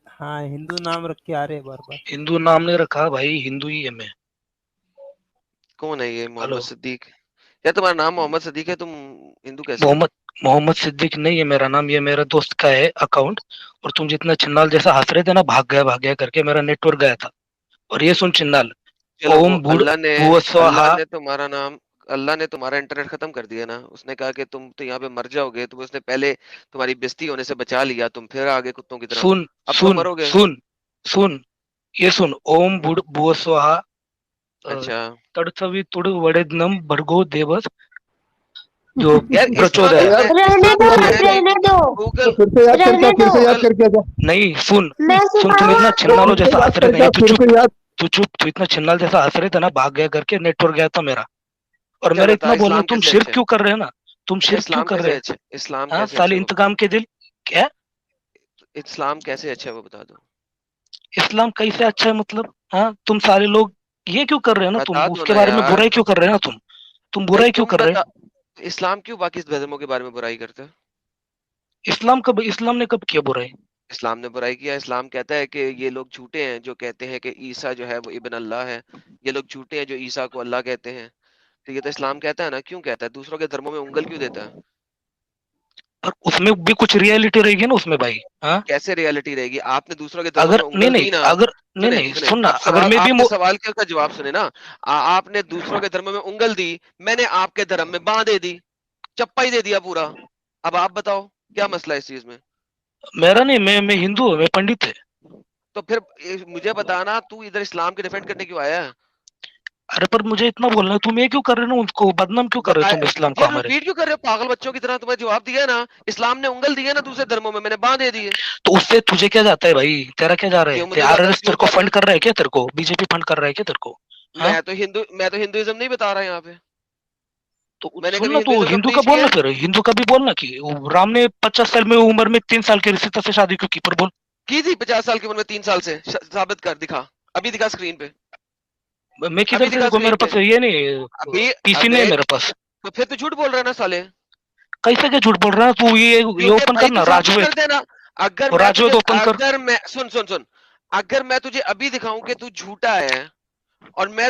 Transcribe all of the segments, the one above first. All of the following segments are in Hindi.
हाँ, हिंदू नाम रख के आ रहे हैं बार बार। हिंदू नाम नहीं रखा भाई, हिंदू ही है मैं। कौन है ये हेलो। मोहम्मद सिद्दीक? या तुम्हारा नाम मोहम्मद सिद्दीक है, तुम हिंदू कैसे हो? मोहम्मद मोहम्मद सिद्दीक नहीं है मेरा नाम, ये मेरे दोस्त का है अकाउंट। और तुम जितना चिन्नाल जैसा हंस रहे थे ना, भाग गया करके मेरा नेटवर्क गया था। और ये सुन चिन्नाल, चलो, वो ओम भूड भुव अल्लाह स्वाहा। ने तुम्हारा नाम, अल्लाह ने तुम्हारा इंटरनेट खत्म कर दिया ना। उसने कहा कि तुम तो यहाँ पे मर जाओगे, तो उसने पहले तुम्हारी बेइज्जती होने से बचा लिया, तुम फिर आगे कुत्तों की तरह। सुन अब तो सुन मरोगे। सुन सुन, ये सुन, ओम भूड भुव स्वाहा। अच्छा। तड़सवी तुड़ वड़ेदनम भर्गो देवस, जो यार इस्लाम प्रचोदया। में रहने इस्लाम दो, में तो है नहीं। रहने दो, गूगल फिर से याद करके रहने फिर दो। से याद गूगल करके जा। नहीं सुन, मैं सुन तुम सुनाऊं इतना आपको? चिल्लालो फिर से जैसा याद हंस रहे थे करके नहीं, तू फिर चुप। से याद। तू चुप, तू इतना चिल्लाल जैसा हंस रहे थे ना, भाग गया करके नेटवर्क गया था मेरा। और क्या मेरा बता, इतना बोलना, इस्लाम तुम कैसे शिर्क अच्छा है? क्यों कर रहे हो ना? तुम अच्छा, शिर्क क्यों इस्लाम कर रहे कैसे हो? अच्छा है? इस्लाम हाँ कैसे साले अच्छा है वो बता इंतकाम दो। के दिल। क्या? इस्लाम कैसे अच्छा है वो बता दो। इस्लाम कैसे अच्छा है मतलब? हाँ तुम सारे लोग ये क्यों कर रहे हो ना, तुम बता दो उसके ना बारे में यार। बुराई क्यों कर रहे हो ना तुम भाई बुराई क्यों तुम कर रहे हो? बता, इस्लाम क्यों बाकी धर्मों के बारे में बुराई करते हो? इस्लाम ने कब किया बुराई? इस्लाम ने बुराई किया? इस्लाम कहता है कि ये लोग झूठे हैं जो कहते हैं कि ईसा जो है वो इब्न अल्लाह है। ये लोग झूठे हैं जो ईसा को अल्लाह कहते हैं। तो ये तो इस्लाम कहता है ना, क्यों कहता है? दूसरों के धर्मों में उंगल क्यों देता है? पर उसमें भी कुछ रियलिटी रहेगी ना उसमें भाई। हाँ कैसे रियलिटी रहेगी? आपने दूसरों के धर्मों अगर में नहीं उंगल नहीं दी ना। अगर नहीं सुने नहीं सुने, सुनना, आप अगर सवाल, मैं भी आपने सवाल का जवाब सुने ना। आपने दूसरों के धर्म में उंगल दी, मैंने आपके धर्म में बांह दे दी, चप्पा ही दे दिया पूरा। अब आप बताओ क्या मसला है इस चीज में? मेरा नहीं, मैं हिंदू हूँ, मैं पंडित है। तो फिर मुझे बताना, तू इधर इस्लाम के डिफेंड करने क्यों आया है? अरे पर मुझे इतना बोलना है, तुम ये क्यों कर रहे हो ना, उसको बदनाम क्यों कर रहे हो बताए। तुम इस्लाम को यार हमारे? रिपीट क्यों कर रहे हो पागल बच्चों की तरह? तुम्हें जवाब दिया है ना। इस्लाम ने उंगल दी है ना दूसरे धर्मों में, मैंने बांह दे दी है। तो उससे तुझे क्या जाता है भाई? तेरा क्या जा रहा क्यों है? मुझे जाता है? आरएसएस क्यों तेरे को जाता फंड है? कर रहा है क्या? तेरे को बीजेपी फंड कर रहा है क्या तेरे को? हाँ मैं तो हिंदुइज्म नहीं बता रहा यहाँ पे। तो मैंने सुन कभी ना, तू हिंदुइज्म का हिंदू का प्रीच किया बोलना, है? फिर हिंदू का भी बोलना कि वो राम ने 50 साल में उम्र में 3 साल की रिश्ते से शादी क्यों की, पर बोल। की थी 50 साल की उम्र में 3 साल से? साबित कर दिखा। अभी दिखा स्क्रीन पे। मैं किधर अभी से दिखा देखो, स्क्रीन मेरे पे। पास ये नहीं, अभी। पीसी नहीं अबे है मेरे पास। तो फिर तू झूठ बोल रहा है ना साले। कैसे क्या झूठ बोल रहा है तू? ये क्योंकि ओपन भाई तू करना, साबित कर राजवेद। देना। अगर मैं तुझे, राजवेद ओपन कर। अगर मैं, सुन सुन सुन, अगर मैं तुझे अभी दिखाऊं कि तू झूठा है, और नहीं मैं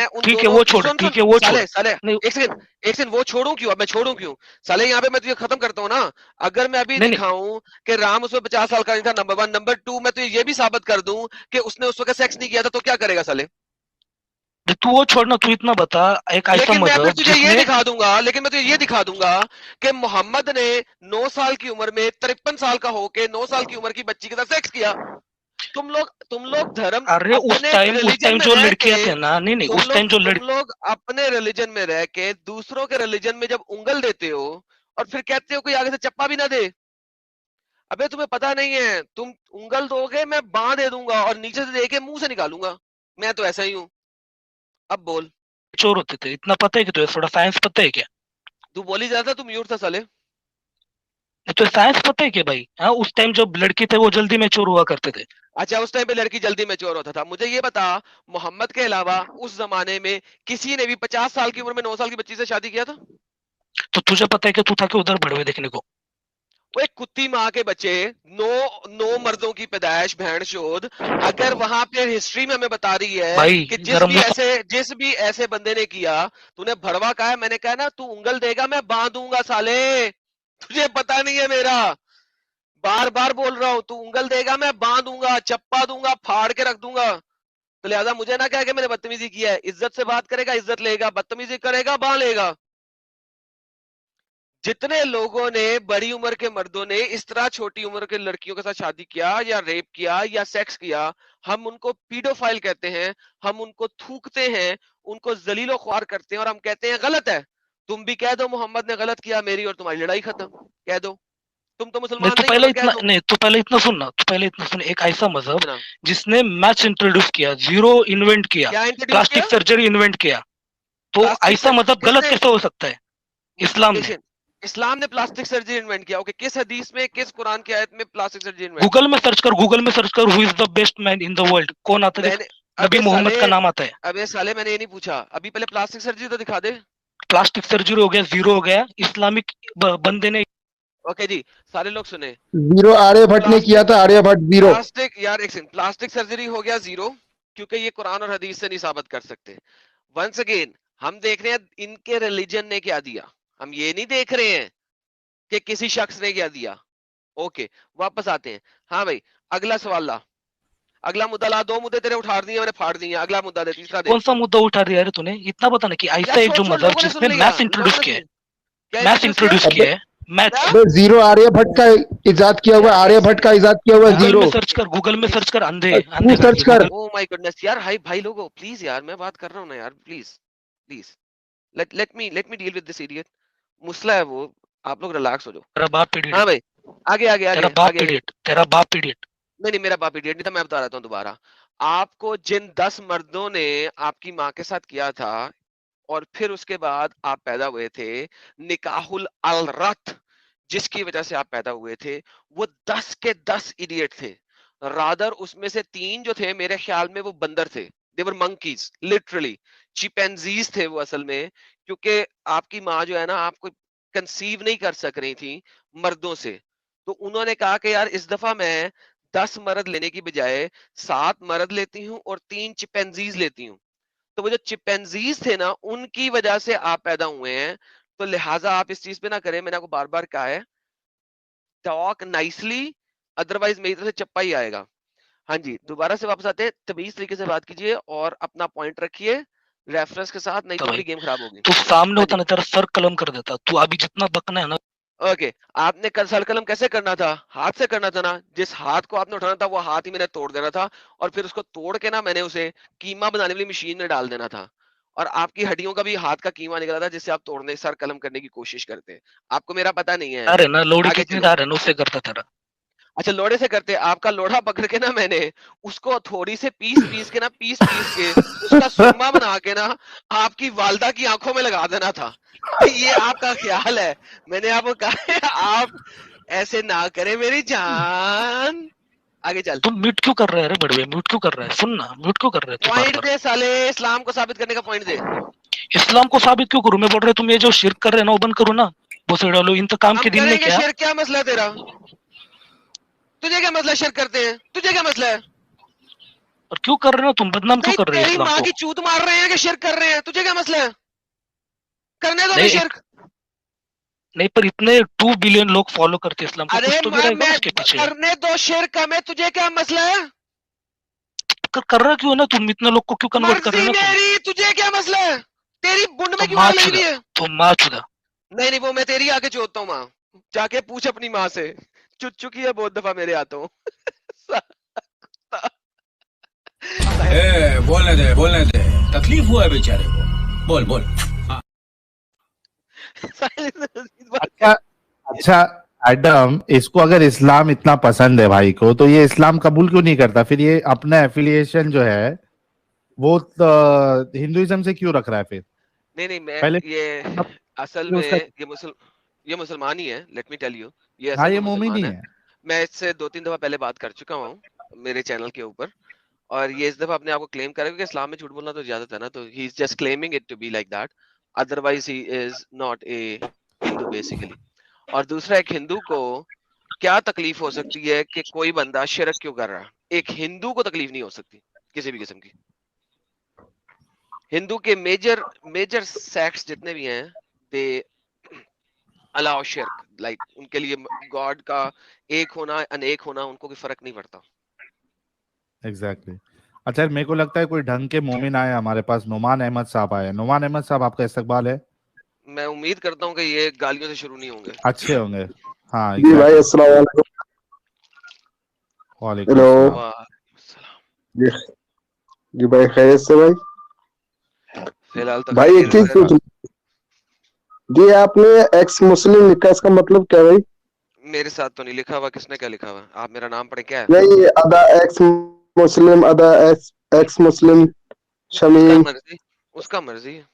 उन ठीक है दोनों, वो छोड़, सुन सुन ठीक है वो छोड़। साले साले, नहीं एक सेकंड, एक सेकंड, वो छोड़ूं क्यों? अब मैं छोड़ूं क्यों? साले यहाँ पे मैं तुझे खत्म करता हूँ ना। अगर मैं अभी नहीं नहीं दिखाऊं कि राम उसमें 50 साल का नहीं था, नंबर वन। नंबर टू, मैं तुझे ये भी साबित कर दूं कि उसने उस वक्त सेक्स नहीं किया था, तो क्या करेगा साले? तू वो छोड़ना, तू इतना बता, एक ऐसा लेकिन मैं फिर मजहब तुझे ये जिसने। दिखा दूंगा, लेकिन मैं तुझे ये दिखा दूंगा कि मोहम्मद ने 9 साल की उम्र में 53 साल का होके 9 साल की उम्र की बच्ची के साथ सेक्स किया। तुम लोग धर्म अरे अपने उस रिलीजन टाइम में जो रह के, लड़कियां थे ना, नहीं नहीं तुम उस लोग टाइम जो तुम लोग अपने रिलीजन में रह के दूसरों के रिलीजन में जब उंगल देते हो, और फिर कहते हो कोई आगे से चप्पा भी ना दे। अबे तुम्हें पता नहीं है, तुम उंगल दोगे मैं बांह दे दूंगा और नीचे से दे के मुंह से निकालूंगा। मैं तो ऐसा ही हूं। अब बोल। चोर होते थे, इतना पता है कि तुझे थोड़ा साइंस पता है क्या? तू बोल ही जाता, तू म्यूट था साले। तो साइंस पता है क्या भाई? हाँ उस टाइम जो लड़के थे वो जल्दी में चोर हुआ करते थे। अच्छा, उस टाइम पे लड़की जल्दी मैच्योर होता था। मुझे ये बता, मोहम्मद के अलावा उस जमाने में किसी ने भी 50 साल की उम्र में 9 साल की बच्ची से शादी किया था? तो तुझे पता है कि तू था कि उधर भड़वे देखने को? वो एक कुत्ती माँ के बच्चे, नो नो मर्दों की पैदाइश, भैंस चोद। अगर वहां पे हिस्ट्री में हमें बता रही है भाई कि गरम मौसम। जिस भी ऐसे बंदे ने किया, तूने भड़वा कहा है, मैंने कहा ना तू उंगल देगा मैं बांध दूंगा साले। तुझे पता नहीं है मेरा। बार बार बोल रहा हूं, तू उंगल देगा मैं बांध दूंगा, चप्पा दूंगा, फाड़ के रख दूंगा। तो लिहाजा मुझे ना कह के मैंने बदतमीजी किया है। इज्जत से बात करेगा इज्जत लेगा, बदतमीजी करेगा बांध लेगा। जितने लोगों ने, बड़ी उम्र के मर्दों ने इस तरह छोटी उम्र के लड़कियों के साथ शादी किया या रेप किया या सेक्स किया, हम उनको पीडोफाइल कहते हैं। हम उनको थूकते हैं, उनको जलीलो ख्वार करते हैं, और हम कहते हैं गलत है। तुम भी कह दो मोहम्मद ने गलत किया, मेरी और तुम्हारी लड़ाई खत्म। कह दो। तुम तो नहीं मुसलमान तो नहीं हो पहले ना, कह इतना दो। नहीं, तो पहले इतना सुनना, तो पहले इतना सुन, एक ऐसा मजहब ना। जिसने मैच इंट्रोड्यूस किया, जीरो इन्वेंट किया, क्या इंट्रोड्यूस प्लास्टिक किया? सर्जरी इन्वेंट किया, तो प्लास्टिक ऐसा से मजहब गलत किसने? कैसे हो सकता है? इस्लाम ने। देखिए, इस्लाम ने प्लास्टिक सर्जरी इन्वेंट किया? ओके, किस हदीस में, किस कुरान की आयत में प्लास्टिक सर्जरी इन्वेंट गूगल की? में सर्च कर, गूगल में सर्च कर, who is the best man in the world, कौन आता है देख। मैंने, नबी अबे मोहम्मद साले, का नाम आता है। अबे साले, मैंने ये नहीं पूछा अभी, पहले प्लास्टिक सर्जरी तो दिखा दे। प्लास्टिक सर्जरी हो गया, जीरो हो गया, इस्लामिक बंदे ने ओके जी, सारे लोग सुने। जीरो आर्यभट्ट ने किया था, आर्यभट्ट जीरो। प्लास्टिक यार एक सेकंड, प्लास्टिक सर्जरी हो गया जीरो, क्योंकि ये कुरान और हदीस से नहीं साबित कर सकते। वंस अगेन हम देख रहे हैं इनके रिलीजन ने क्या दिया, हम ये नहीं देख रहे हैं कि किसी शख्स ने क्या दिया। ओके वापस आते हैं। हाँ भाई अगला सवाल ला, अगला मुद्दा ला। 2 मुद्दे तेरे उठा दिए मैंने, फाड़ दिए। अगला मुद्दा दे, तीसरा दे। कौन सा मुद्दा उठा दिया है तूने? इतना बता ना कि यार ऐसा एक जो छोड़, मजहब लोगों ने सुन जिसने लिया, मैथ्स इंट्रोड्यूस लोगों ने किया है, क्या मैथ्स इंट्रोड्यूस किया है, मैथ्स। अबे जीरो आर्यभट्ट का इजाद किया हुआ, आर्यभट्ट का इजाद किया हुआ गूगल जीरो। में सर्च कर, गूगल में सर्च कर, अंधे तू अंधे सर्च करके कर। गूगल। ओ माय गुडनेस यार, हाय भाई लोगों प्लीज यार, मैं बात कर रहा हूँ ना यार, please please let me deal with this idiot. मुसला है वो, आप लोग रिलैक्स हो जाओ। तेरा बाप इडियट। हाँ भाई आगे आगे आगे तेरा बाप आगे। इडियट, तेरा बाप इडियट। नहीं नहीं मेरा बाप इडियट नहीं था, मैं बता रहा हूँ दोबारा। आपको जिन 10 मर्दों ने आपकी माँ के साथ किया था और फिर उसके बाद आप पैदा हुए थे, निकाहुल अलरत जिसकी वजह से आप पैदा हुए थे, वो 10 के 10 इडियट थे। रादर उसमें से 3 जो थे मेरे ख्याल में वो बंदर थे, दे वर मंकीज लिटरली, चिंपैंजीज थे वो असल में, क्योंकि आपकी माँ जो है ना आपको कंसीव नहीं कर सक रही थी मर्दों से। तो उन्होंने कहा कि यार इस दफा मैं 10 मर्द लेने की बजाय 7 मर्द लेती हूँ और 3 चिंपैंजीज लेती हूँ। तो वो जो चिंपैंजीज थे ना उनकी वजह से आप पैदा हुए हैं, तो लिहाजा आप इस चीज पे ना करें, मैंने आपको बार बार कहा है, टॉक नाइसली, अदरवाइज मेरी तरफ से चप्पा ही आएगा। हाँ जी दोबारा से वापस आते हैं, तमीज तरीके से बात कीजिए और अपना पॉइंट रखिए रेफरेंस के साथ, नहीं तो मेरी गेम खराब होगी। तू सामने हाँ होता जी ना तेरा सर कलम कर देता। तू अभी जितना बकना है ना, ओके, आपने कल सर कलम कैसे करना था? हाथ से करना था ना, जिस हाथ को आपने उठाना था वो हाथ ही मैंने तोड़ देना था, और फिर उसको तोड़ के ना मैंने उसे कीमा बनाने वाली मशीन में डाल देना था, और आपकी हड्डियों का भी हाथ का कीमा निकला था जिससे आप तोड़ने सर कलम करने की कोशिश करते हैं। आपको मेरा पता नहीं है। यार है ना लोड़ी आगे कितनी चलो। दार है ना, उससे करता तेरा। अच्छा लोड़े से करते, आपका लोढ़ा पकड़ के ना मैंने उसको थोड़ी से पीस पीस के ना पीस पीस के उसका सुरमा बना के ना आपकी वालदा की आंखों में लगा देना था। ये आपका ख्याल है, मैंने आपको कहा है आप ऐसे ना करें मेरी जान। आगे चल। तुम म्यूट क्यों कर रहा है रे बड़वे? म्यूट क्यों कर रहा है? सुन ना, म्यूट क्यों कर रहा है तू बार पॉइंट बार? दे साले, इस्लाम को साबित करने का पॉइंट दे। इस्लाम को साबित क्यों करूं? मैं बोल रहा तुम ये जो शिर्क कर रहे हो ना वो बंद करो ना। बोसे डालो इंतकाम हम के दिन में करेंगे क्या? शेर, क्या मसला है तेरा? तुझे क्या मसला शेर करते हैं, तुझे क्या मसला है? और क्यों कर रहे हो तुम? बदनाम क्यों नहीं कर रहे हो तेरी इस्लाम माँ को? की चूत मार रहे हैं कि शिरक कर रहे हैं, तुझे क्या मसला है? करने दो नहीं शिरक। नहीं, पर इतने 2 बिलियन लोग फॉलो करते हैं इस्लाम को, अरे कुछ तो भी रहेगा ना मैं उसके पीछे। करने दो शिरक हमें, तुझे क्या मसला है? कर रहा क्यों है ना तुम? इतने लोग को क्यों कन्वर्ट कर रहे मर्जी हो ना तुम? मेरी, तुझे क्या मसला है? तेरी बुंड में तो क्यों माँ आग लगी हुई चुदा, है? तो माँ चुदा। नहीं नहीं वो मैं तेरी आके चोदता हूँ माँ, जाके पूछ अपनी माँ से, चुद चुकी है बहुत दफा मेरे हाथों। बोलने दे, तकलीफ हुआ है बेचारे को, बोल बोल। अच्छा अच्छा एडम, इसको अगर इस्लाम इतना पसंद है भाई को, तो ये इस्लाम कबूल क्यों नहीं करता? फिर ये अपना एफिलिएशन जो है वो हिंदुइज्म से क्यों रख रहा है फिर? नहीं नहीं मैं पहले ये असल में उसका, ये मुसलमान ही है, लेट मी टेल यू, ये हाँ असल ये में मोमिन मुसलमान ही है। है। मैं इससे 2-3 दफा पहले बात कर चुका हूँ मेरे चैनल के ऊपर, और ये इस दफा अपने आप को क्लेम करेगा कि इस्लाम में झूठ बोलना तो इजाजत है ना, तो he is just claiming it to be like that, otherwise he is not a Hindu basically. और दूसरा, एक हिंदू को क्या तकलीफ हो सकती है कि कोई बंदा शिरक क्यों कर रहा है? एक हिंदू को तकलीफ नहीं हो सकती किसी भी किस्म की। हिंदू के मेजर मेजर सेक्ट्स जितने भी हैं, दे अलाउ शिरक, लाइक उनके लिए गॉड का एक होना अनेक होना उनको कोई फर्क नहीं पड़ता। एग्जैक्टली अच्छा मेरे को लगता है कोई ढंग के मोमिन आए हमारे पास। नुमान अहमद साहब आए। नुमान अहमद साहब, आपका इस्तकबाल है। मैं उम्मीद करता हूँ कि ये गालियों से शुरू नहीं होंगे। अच्छे होंगे। हाँ जी भाई एग्जैक्टली। अस्सलाम वालेकुम। वालेकुम हेलो अस्सलाम। वाह सलाम। जी जी भाई खैरियत से भाई? फिलहाल तो भाई एक खैरियत चीज है। पूछ जी, आपने एक्स मुस्लिम लिखा, इसका मतलब क्या भाई? मेरे साथ तो नहीं लिखा हुआ, किसने क्या लिखा हुआ? आप मेरा नाम पढ़े क्या है? नहीं, अदा एक्स मुस्लिम, अदा एक्स मुस्लिम उसका शमीम, मर्जी, उसका मर्जी है।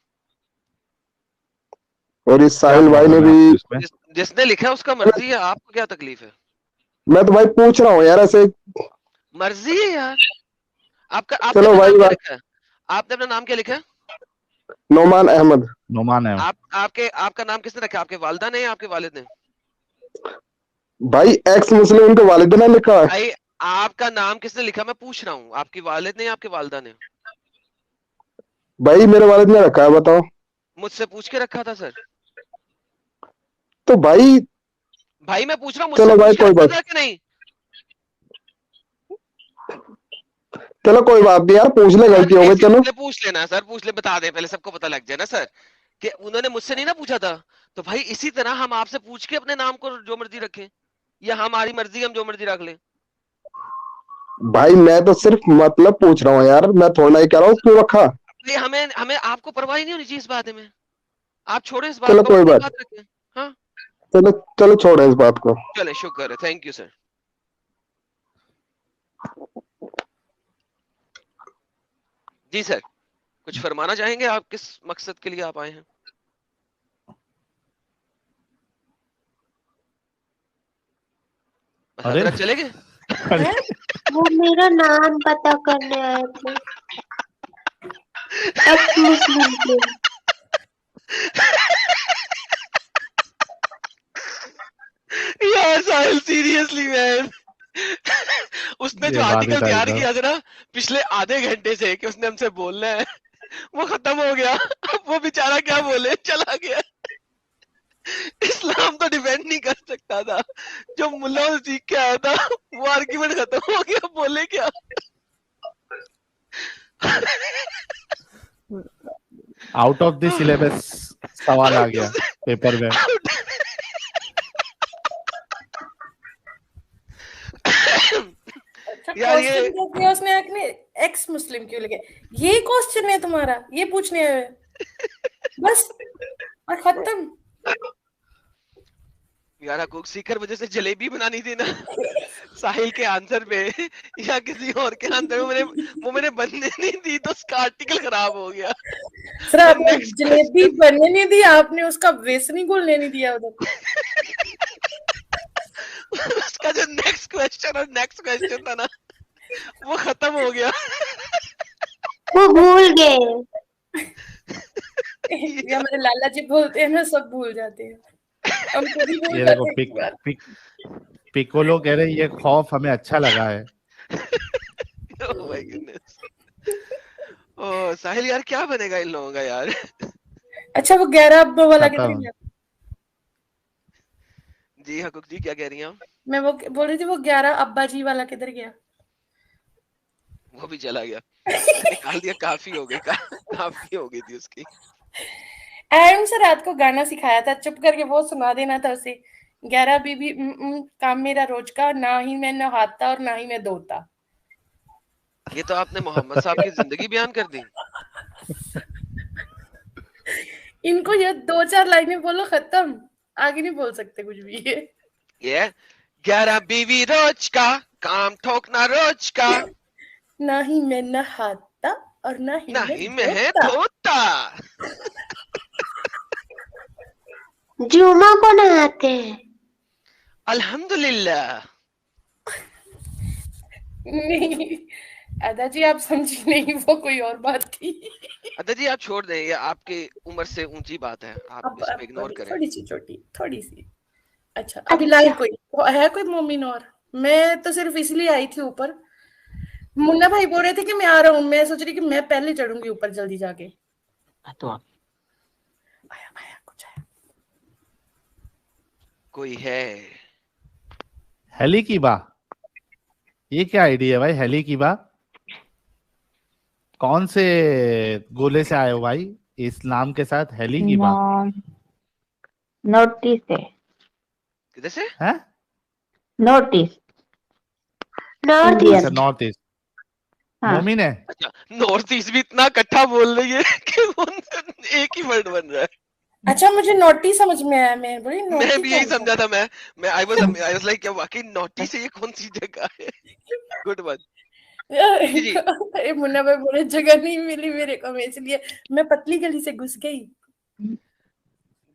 और इस क्या साहिल भाई ने प्रॉब्लम है भी। आपको इसमें? जिसने लिखा है उसका मर्जी है, आपको क्या तकलीफ है? मैं तो भाई पूछ रहा हूँ यार ऐसे। मर्जी है यार। आपने चलो अपना भाई नाम क्या बात। लिखा है? आपने अपना नाम क्या लिखा है? नोमान अहमद। नुमान है। आपका नाम किसने रखा? आपके वालिदा ने या आपके वालिद ने? भाई एक्स मुस्लिम उनके वालिद ने लिखा है। भाई आपका नाम किसने लिखा, मैं पूछ रहा हूँ, आपकी वालिद ने या आपके वालिदा ने? भाई मेरे वालिद ने रखा है, बताओ। मुझसे पूछ के रखा था सर? तो भाई भाई मैं पूछ रहा हूँ, मुझसे चलो भाई पूछ के कोई रखा बात, था कि नहीं? चलो कोई बात नहीं यार, पूछ ले, सर गलती हो गई, ऐसी चलो। चीजें पूछ लेना सर, पूछ ले, बता दे पहले, सबको पता लग जाए ना सर कि उन्होंने मुझसे नहीं ना पूछा था। तो भाई इसी तरह हम आपसे पूछ के अपने नाम को जो मर्जी रखें, या हमारी मर्जी हम जो मर्जी रख लें? भाई मैं तो सिर्फ मतलब पूछ रहा हूँ यार, मैं थोड़ा ही कह रहा हूँ क्यों रखा। भाई हमें हमें आपको परवाह ही नहीं होनी चाहिए इस बारे में। आप छोड़े इस बात चलो को, कोई अपनी बात, बात रखें। हाँ चलो चलो छोड़ो इस बात को। चले, शुक्र है, थैंक यू सर। जी सर, कुछ फरमाना चाहेंगे? आप किस मकसद के लिए आप आए हैं? बस अरे हजरत चले गए? अरे वो मेरा नाम पता करने आए थे, एक्स मुस्लिम के। यार साहिल सीरियसली मैन, उसने जो ये बात ही आर्टिकल था तैयार एकदम। किया था ना पिछले आधे घंटे से कि उसने हमसे बोलना है, वो खत्म हो गया। अब वो बेचारा क्या बोले, चला गया। इस्लाम तो डिफेंड नहीं कर सकता था, जो मुल्ला से सीख के आया था वो आर्ग्यूमेंट खत्म हो गया, बोले क्या? आउट ऑफ द सिलेबस सवाल आ गया पेपर में। अच्छा यार ये क्वेश्चन क्या किया उसने आके, एक्स मुस्लिम क्यों लिखे? ये क्वेश्चन है तुम्हारा, ये पूछने आए हो? बस और खत्म। यार हकूक सीकर वजह से जलेबी बनानी थी ना साहिल के आंसर पे, या किसी और के आंसर में, वो मैंने बनने नहीं दी तो उसका आर्टिकल खराब हो गया। सर और आपने नेक्स्ट जलेबी क्वेश्चन, बनने नहीं दी, आपने उसका बेसन ही घोलने नहीं दिया उधर। उसका जो नेक्स्ट क्वेश्चन और नेक्स्ट क्वेश्चन था ना वो खत्म हो गया। वो भूल गए। ये हमारे लाला जी बोलते हैं ना, सब भूल जाते हैं, हम खुद ही भूल ये देखो जाते हैं कई बार। पिकोलो कह रहे ये खौफ हमें अच्छा लगा है। Oh my goodness. ओ साहिल यार क्या बनेगा इन लोगों का यार? अच्छा वो 11 अब्बा वाला किधर खत्म। गया? जी हकूक जी क्या कह रही हैं आप? मैं वो बोल रही थी, वो 11 अब्बा जी वाला किधर गया? वो भी चला गया, मैंने निकाल दिया, काफी हो गई, काफी हो गई थी उसकी। एडम से रात को गाना सिखाया था, चुप करके वो सुना देना था उसे। 11 बीबी काम मेरा रोज का, ना ही मैं नहाता और ना ही मैं धोता। ये तो आपने मोहम्मद साहब की जिंदगी बयान कर दी। इनको ये 2-4 लाइनें बोलो, खत्म, आगे नहीं बोल सकते कुछ भी। ये 11 बीवी रोज का, काम ठोकना रोज का, ना ही मैं नहाता और ना ही नहीं मैं मैं धोता। धोता। जुमा को नहाते हैं। अल्हम्दुलिल्लाह। नहीं अदा जी आप समझी नहीं, वो कोई और बात थी। अदा जी आप छोड़ दें, ये आपकी उम्र से ऊंची बात है, आप इसको इग्नोर करें। थोड़ी सी छोटी, थोड़ी सी। अच्छा अभी लाइन कोई है, कोई मोमिन? और मैं तो सिर्फ इसलिए आई थी ऊपर, मुन्ना भाई बोल रहे थे कि मैं आ रहा हूँ, मैं सोच रही कि मैं पहले चढ़ूंगी ऊपर जल्दी जाके। तो आया आया कुछ आया। कोई है? हेली की बा, ये क्या आइडिया है भाई? हेली की बा कौन से गोले से आए हो भाई इस्लाम के साथ? हेली की बा नोटिस है, किधर से? है? Notice north Indian. अच्छा नॉर्थ ईस्ट। हाँ। मोमिन है। अच्छा नॉर्थ ईस्ट भी इतना इकट्ठा बोल रही है कि उनसे एक ही वर्ड बन रहा है। अच्छा मुझे नोटी समझ में आया, मैं बोली मैं नोटी भी यही कौन सा? समझा था, मैं आई वाज लाइक क्या वाकई नोटी से ये कौन सी जगह है? Good one. जी अरे मुन्ना भाई बोले जगह नहीं मिली मेरे को, मैं इसलिए मैं पतली गली से घुस गई।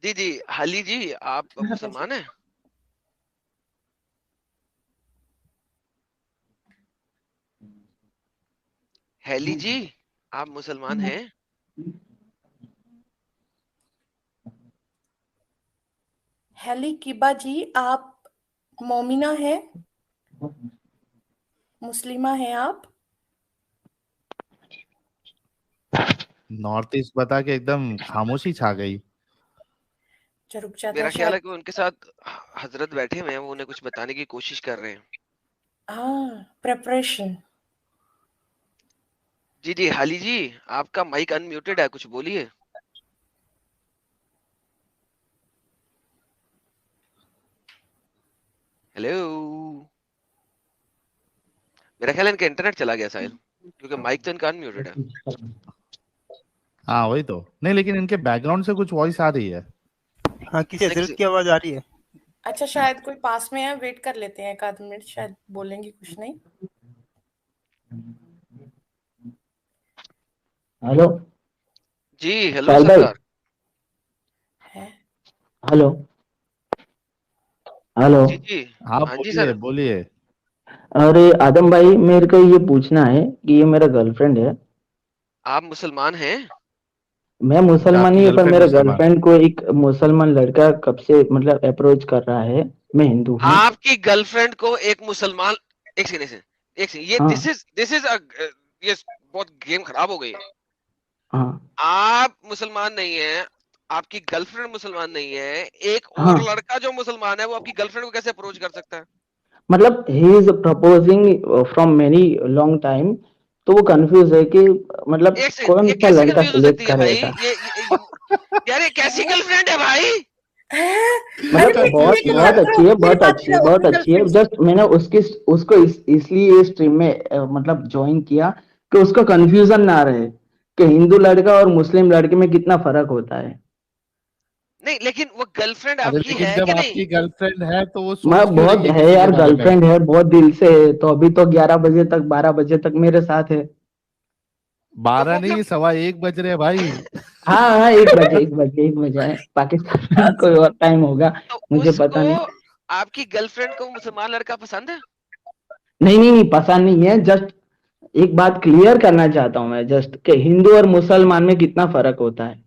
जी जी हली जी आप मुसलमान हैं? हेली जी आप मुसलमान हैं? हेली किबा जी आप मोमिना है, मुस्लिमा है आप? नॉर्थ ईस्ट बता के एकदम खामोशी छा गई। अच्छा रुक जाते मेरा हैं ख्याल है शायद। कि उनके साथ हजरत बैठे हुए हैं, वो उन्हें कुछ बताने की कोशिश कर रहे हैं। हाँ, प्रेपरेशन। जी जी, हाली जी, आपका माइक अनम्यूटेड है, कुछ बोलिए। हेलो। मेरा ख्याल है इनका इंटरनेट चला गया साहिल, क्योंकि माइक तो इनका अनम्यूटेड है। हाँ वही तो नहीं, लेकिन इनके बैकग्राउंड से कुछ वॉइस आ रही है। हाँ, किसी हजरत की आवाज आ रही है। अच्छा शायद कोई पास में है, वेट कर लेते हैं एक आध मिनट, शायद बोलेंगे कुछ नहीं। हेलो जी हेलो साहिल भाई। सरकार। है हेलो हेलो। जी जी, हाँ हाँ जी बोलिए सर। बोलिए। अरे आदम भाई, मेरे को ये पूछना है कि ये मेरा गर्लफ्रेंड है। आप मुसलमान हैं? मैं मुसलमान आपकी नहीं हूँ, पर गर्लफ्रेंड मेरे मुसलमान? गर्लफ्रेंड को एक मुसलमान लड़का कब से मतलब अप्रोच कर रहा है। मैं हिंदू हूँ। आपकी गर्लफ्रेंड को एक मुसलमान, एक सेकंड से, एक सेकंड, ये हाँ दिस इज ये बहुत गेम खराब हो गई है। हाँ आप मुसलमान नहीं है, आपकी गर्लफ्रेंड मुसलमान नहीं है, एक हाँ। और लड़का जो मुसलमान है वो आपकी गर्लफ्रेंड को कैसे अप्रोच कर सकता है? मतलब he is proposing from many long time. तो वो कंफ्यूज है कि मतलब एक सेकंड, कौन ये सा कैसे लड़का कंफ्यूज हो सिलेक्ट सकती है भाई? करेगा। यार ये कैसी गर्लफ्रेंड है भाई? अरे मतलब मैं बहुत इसलिए तो बहुत लग रहा अच्छी हूँ, है, मेरी बहुत बात अच्छी है, करो बहुत अपनी अच्छी है। गर्लफ्रेंड से। जस्ट मैंने उसको इसलिए स्ट्रीम में मतलब ज्वाइन किया कि उसको कंफ्यूजन ना रहे कि हिंदू लड़का और मुस्लिम लड़के में कितना फर्क होता है। नहीं लेकिन वो गर्लफ्रेंड अरे आपकी लेकिन है जब कि नहीं? आपकी गर्लफ्रेंड है तो वो मैं सोच क्यों रही बहुत है है किसी के यार, बारे में? गर्लफ्रेंड है, बहुत दिल से है। तो अभी तो 11 बजे तक 12 बजे तक मेरे साथ है। 12 वो नहीं, 1:15 बज रहे हैं भाई। हाँ हाँ, 1 बजे है। पाकिस्तान में कोई और टाइम होगा, तो मुझे उसको, पता नहीं। आपकी गर्लफ्रेंड को मुसलमान लड़का पसंद है? नहीं नहीं नहीं, पसंद नहीं है। जस्ट एक बात क्लियर करना चाहता हूँ मैं, जस्ट कि हिंदू और मुसलमान में कितना फर्क होता है।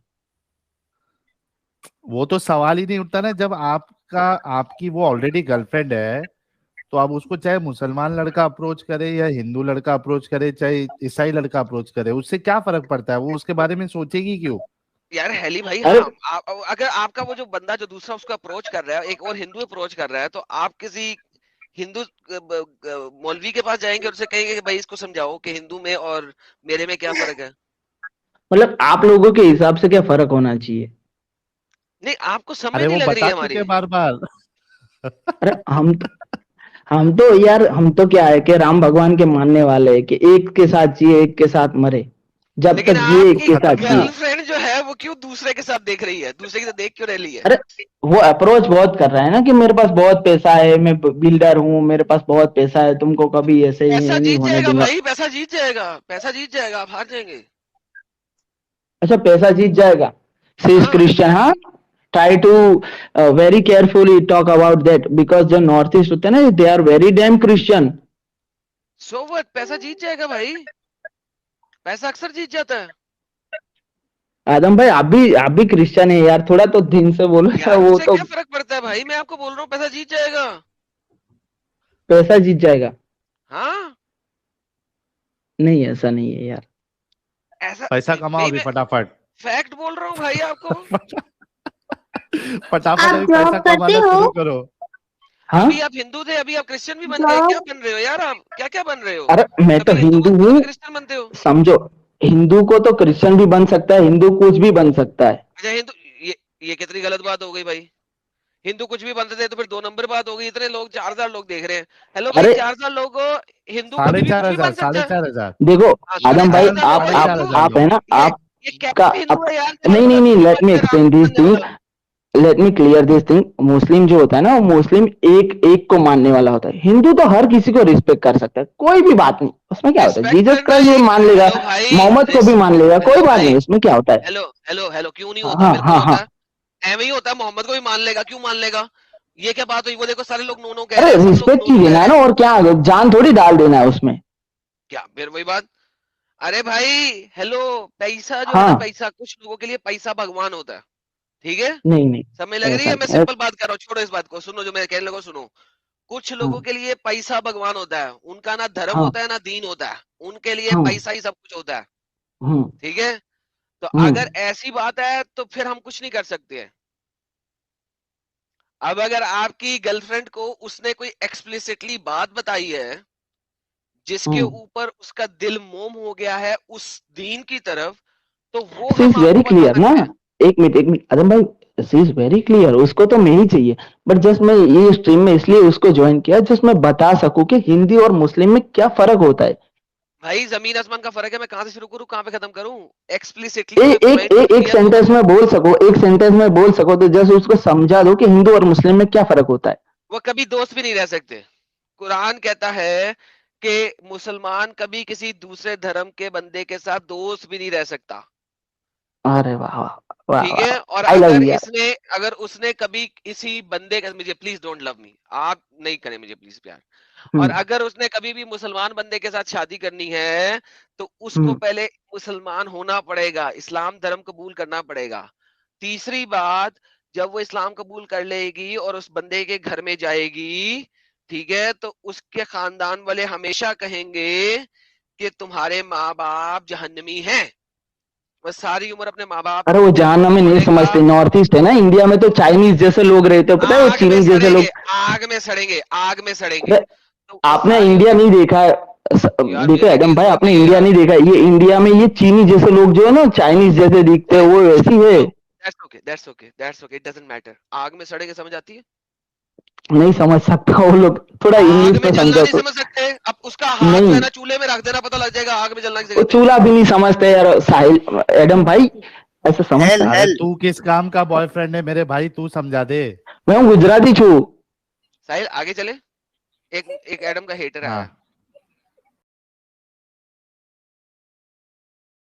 वो तो सवाल ही नहीं उठता ना, जब आपकी वो ऑलरेडी गर्लफ्रेंड है तो आप उसको चाहे मुसलमान लड़का अप्रोच करे या हिंदू लड़का अप्रोच करे, चाहे ईसाई लड़का अप्रोच करे, उससे क्या फर्क पड़ता है? वो उसके बारे में सोचेगी क्यों? यार हेली भाई, अरे हाँ, अगर आपका वो जो बंदा जो दूसरा उसको अप्रोच कर रहा है, एक और हिंदू अप्रोच कर रहा है, तो आप किसी हिंदू मौलवी के पास जाएंगे और उसे कहेंगे कि भाई इसको समझाओ कि हिंदू में और मेरे में क्या फर्क है? मतलब आप लोगों के हिसाब से क्या फर्क होना चाहिए। नहीं, आपको समझ अरे नहीं वो लग रही बता है चुके हमारी। हैं बार बार। अरे हम तो यार, हम तो क्या है कि राम भगवान के मानने वाले हैं कि एक के साथ जिए एक के साथ मरे, जब लेकिन तक जिए एक आपकी के खत्म साथ जिए। कहा। गर्लफ्रेंड जो है वो क्यों दूसरे के साथ देख रही है? दूसरे की तो देख क्यों रही है? अरे वो अप्रोच बहुत कर रहा है ना कि मेरे पास बहुत पैसा है, मैं बिल्डर हूँ, मेरे पास बहुत पैसा है, तुमको कभी ऐसे ही पैसा नहीं जीत होने जाएगा दूंगा। भाई, पैसा जीत जाएगा, पैसा जीत जाएगा, आप हार जाएंगे। अच्छा, पैसा जीत जाएगा। सी इज हाँ, क्रिश्चियन, हाँ। Try to very carefully talk about that, because जो नॉर्थ ईस्ट होते हैं ना, they are very damn Christian. So what, पैसा जीत जाएगा भाई, पैसा अक्सर जीत जाता है। आदम भाई, आप भी क्रिश्चियन है यार, थोड़ा तो दिन से बोलो यार, यार वो उससे तो। क्या फर्क पड़ता है भाई, मैं आपको बोल रहा हूँ पैसा जीत जाएगा। पैसा जीत जाएगा। हाँ, नहीं, ऐसा नहीं है यार। ऐसा पैसा कमाओ भाई, अभी मैं फटाफट। फैक्ट बोल रहा हूँ भाई आपको। फटाफट आप अभी जॉब पैसा करते कमाना हो? शुरू करो। हाँ। अभी आप हिंदू थे, अभी आप क्रिश्चियन भी बन गए, क्या जॉब? बन रहे हो यार? आप क्या क्या बन रहे हो? अरे मैं तो कभी हिंदू हिंदू बनते हो, हूँ, कभी क्रिश्चियन बनते हो। समझो। हिंदू को तो क्रिश्चियन भी बन सकता है, हिंदू कुछ भी बन सकता है। अच्छा हिंदू, ये कितनी गलत बात हो गई भाई? हिंदू कुछ भी बनते थे तो फिर 2 नंबर बात हो गई। इतने लोग, 4,000 लोग देख रहे हैं। हेलो भाई, अरे 4,000 लोग, हिंदू साढ़े कभी भी चार कुछ भी हजार बन साढ़े सकता है। चार हजार देखो हाँ, साढ़े आदम चार भाई, हजार लोग आप और साढ़े चार आप हिंदू। हजार आप है लोग ना, ये आपका ये कैप्टन हिंदू आप। है यार, नहीं नहीं 4,000 नहीं, लोग लेट मी बनने एक्सप्लेन राम दिस बनने थिंग। वाला। Let me clear this thing. Muslim जो होता है ना, वो मुस्लिम एक एक को मानने वाला होता है। हिंदू तो हर किसी को रिस्पेक्ट कर सकता है, कोई भी बात नहीं, उसमें क्या होता है। रिस्पेक्ट जीसस करना क्राइस्ट भी एक, मान लेगा, हेलो भाई, मोहम्मद को भी मान लेगा, कोई हेलो बात नहीं, भाई, उसमें क्या होता है। हेलो हेलो हेलो, क्यों नहीं होता? हाँ बिल्कुल हाँ होता हाँ। है। एवं ही होता है, मोहम्मद को भी मान लेगा, क्यों मान लेगा? ये क्या बात हुई? वो देखो सारे लोग नो नो कह अरे रहे हैं, सब लोग रिस्पेक्ट नो ही नो कह देना है रहे ना, हैं। और क्या, जान थोड़ी डाल देना है उसमें। क्या फिर वही बात? अरे भाई, हेलो, पैसा जो है ना, हाँ। पैसा कुछ लोगों के लिए पैसा भगवान होता है, ठीक है? नहीं नहीं, समझ लग रही ऐसा है? मैं नहीं सिंपल बात कर रहा हूँ, छोड़ो इस बात को, सुनो जो मैं कहने लगा, सुनो। कुछ लोगों के लिए पैसा भगवान होता है, उनका ना धर्म हाँ। होता है ना दीन होता है, उनके लिए हाँ। पैसा ही सब कुछ होता है। हम्म, ठीक है, तो हम्म। अगर ऐसी बात है तो फिर हम कुछ नहीं कर सकते हैं। अब अगर आपकी गर्लफ्रेंड को उसने कोई एक्सप्लिसिटली बात बताई है जिसके ऊपर उसका दिल मोम हो गया है उस दीन की तरफ, तो वो शी हम इज वेरी आपको बता क्लियर ना। सकते हैं। एक मिनट आदम भाई, शी इज वेरी क्लियर, उसको तो मैं ही चाहिए। बट जस्ट मैं ये स्ट्रीम में इसलिए उसको ज्वाइन किया जस्ट मैं बता सकूं कि हिंदी और मुस्लिम में क्या फर्क होता है। भाई जमीन आसमान का फर्क है, मैं कहां से शुरू करूं कहां पे खत्म करूं? एक्सप्लिसिटली एक सेंटेंस में बोल सको, एक सेंटेंस में बोल सको तो जस्ट उसको समझा दो कि हिंदू और मुस्लिम में क्या फर्क होता है। वो कभी दोस्त भी नहीं रह सकते। कुरान कहता है कि मुसलमान कभी किसी दूसरे धर्म के बंदे के साथ दोस्त भी नहीं रह सकता। अरे वाह वाह वाह ठीक है, और आई लव अगर यू। अगर उसने कभी किसी बंदे का, मुझे प्लीज डोंट लव मी, आप नहीं करें मुझे प्लीज प्यार, और अगर उसने कभी भी मुसलमान बंदे के साथ शादी करनी है तो उसको पहले मुसलमान होना पड़ेगा, इस्लाम धर्म कबूल करना पड़ेगा। तीसरी बात, जब वो इस्लाम कबूल कर लेगी और उस बंदे के घर में जाएगी, ठीक है, तो उसके खानदान वाले हमेशा कहेंगे कि तुम्हारे माँ बाप जहन्नमी हैं। बस सारी उम्र अपने माँ बाप अरे वो जहाना में नहीं समझते, नॉर्थ ईस्ट है ना, इंडिया में तो चाइनीज जैसे लोग रहते हो, पता है वो चीनी जैसे लोग। आग में सड़ेंगे, आग में सड़ेंगे। तो आपने इंडिया नहीं देखा है, देखो एडम भाई, आपने इंडिया नहीं देखा, ये इंडिया में ये चीनी जैसे लोग जो है ना, चाइनीज जैसे दिखते हैं, वो वैसी है। That's okay, it doesn't matter। आग में सड़ेंगे समझ आती है? नहीं समझ सकता वो लोग, थोड़ा इंग्लिश में जलना समझो। नहीं समझ सकते? अब उसका हाथ जो है ना चूल्हे में रख देना, पता लग जाएगा आग में जलना किसे कहते हैं। चूल्हा भी नहीं समझते यार साहिल, एडम भाई ऐसा समझता है। अरे तू किस काम का बॉयफ्रेंड है मेरे भाई, तू समझा दे। मैं गुजराती छू। साहिल आगे चले, एक एडम का हेटर है।